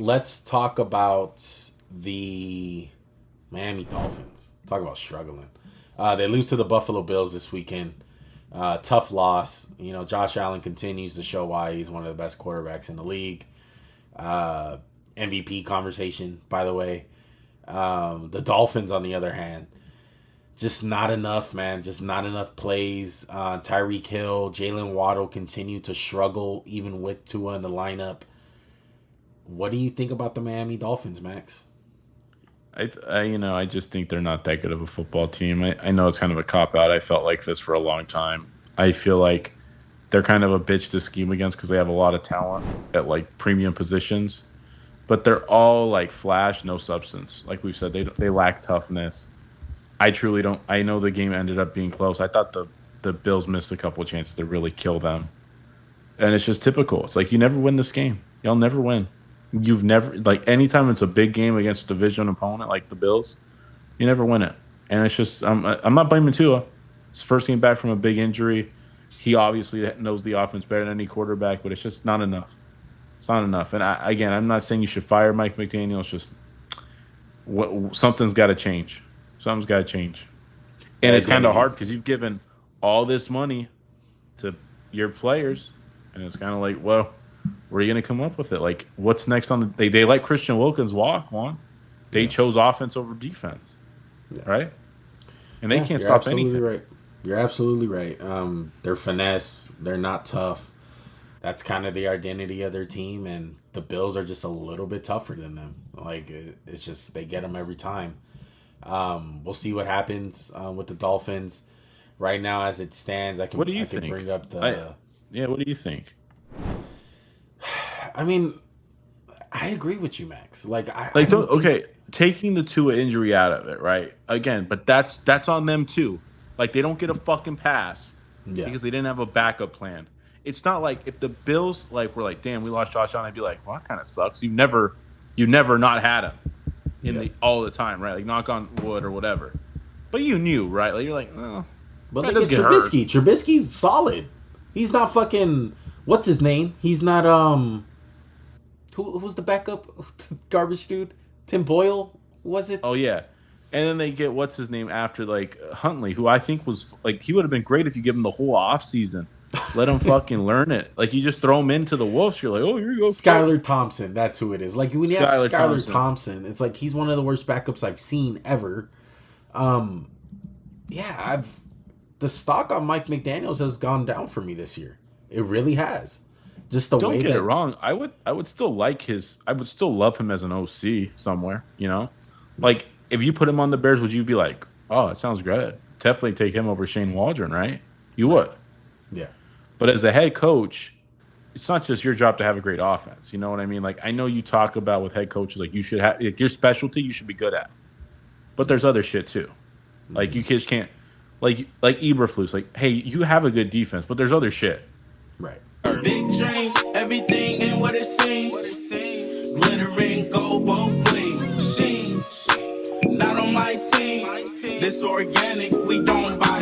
let's talk about the Miami Dolphins. Talk about struggling. They lose to the Buffalo Bills this weekend. Tough loss. You know, Josh Allen continues to show why he's one of the best quarterbacks in the league. MVP conversation, by the way. The Dolphins, on the other hand, just not enough, man. Just not enough plays. Tyreek Hill, Jalen Waddle continue to struggle even with Tua in the lineup. What do you think about the Miami Dolphins, Max? I just think they're not that good of a football team. I know it's kind of a cop out. I felt like this for a long time. I feel like they're kind of a bitch to scheme against because they have a lot of talent at like premium positions, but they're all like flash, no substance. Like we've said, they lack toughness. I truly don't. I know the game ended up being close. I thought the Bills missed a couple of chances to really kill them, and it's just typical. It's like you never win this game. Y'all never win. You've never like anytime it's a big game against a division opponent like the Bills, you never win it. And it's just I'm not blaming Tua. His first game back from a big injury. He obviously knows the offense better than any quarterback, but it's just not enough. It's not enough. And I'm not saying you should fire Mike McDaniel. It's just something's got to change. Something's got to change. And it's kind of hard because you've given all this money to your players, and it's kind of like, well, where are you going to come up with it? Like, what's next on the? They let Christian Wilkins walk, Juan. They chose offense over defense, right? And they can't stop anything. Right. You're absolutely right. They're finesse. They're not tough. That's kind of the identity of their team, and the Bills are just a little bit tougher than them. Like, it's just they get them every time. We'll see what happens with the Dolphins. Right now, as it stands, I can bring up the. What do you think? I mean, I agree with you, Max. Taking the Tua injury out of it, right? Again, but that's on them too. Like they don't get a fucking pass because they didn't have a backup plan. It's not like if the Bills were like, damn, we lost Josh Allen, I'd be like, well, that kind of sucks. You never not had him all the time, right? Like knock on wood or whatever. But you knew, right? Like you're like, oh, but look at Trubisky. Trubisky's solid. He's not fucking. What's his name? He's not Who's the backup? Garbage dude? Tim Boyle, was it? Oh yeah. And then they get what's his name after Huntley, who I think was he would have been great if you give him the whole offseason. Let him fucking learn it. Like you just throw him into the wolves, you're like, oh, here you go. Skylar Thompson, that's who it is. Like when you have Skylar Thompson, it's like he's one of the worst backups I've seen ever. The stock on Mike McDaniels has gone down for me this year. It really has. Just Don't get it wrong. I would still I would still love him as an OC somewhere, you know? Like if you put him on the Bears, would you be like, oh, it sounds great. Definitely take him over Shane Waldron, right? You would. Yeah. But as the head coach, it's not just your job to have a great offense. You know what I mean? Like I know you talk about with head coaches, like you should have your specialty you should be good at. But there's other shit too. Like you kids can't like Eberflus, like, hey, you have a good defense, but there's other shit. Right. Big dreams, everything ain't what it seems. Glittering gold, both ways. Not on my team. This organic, we don't buy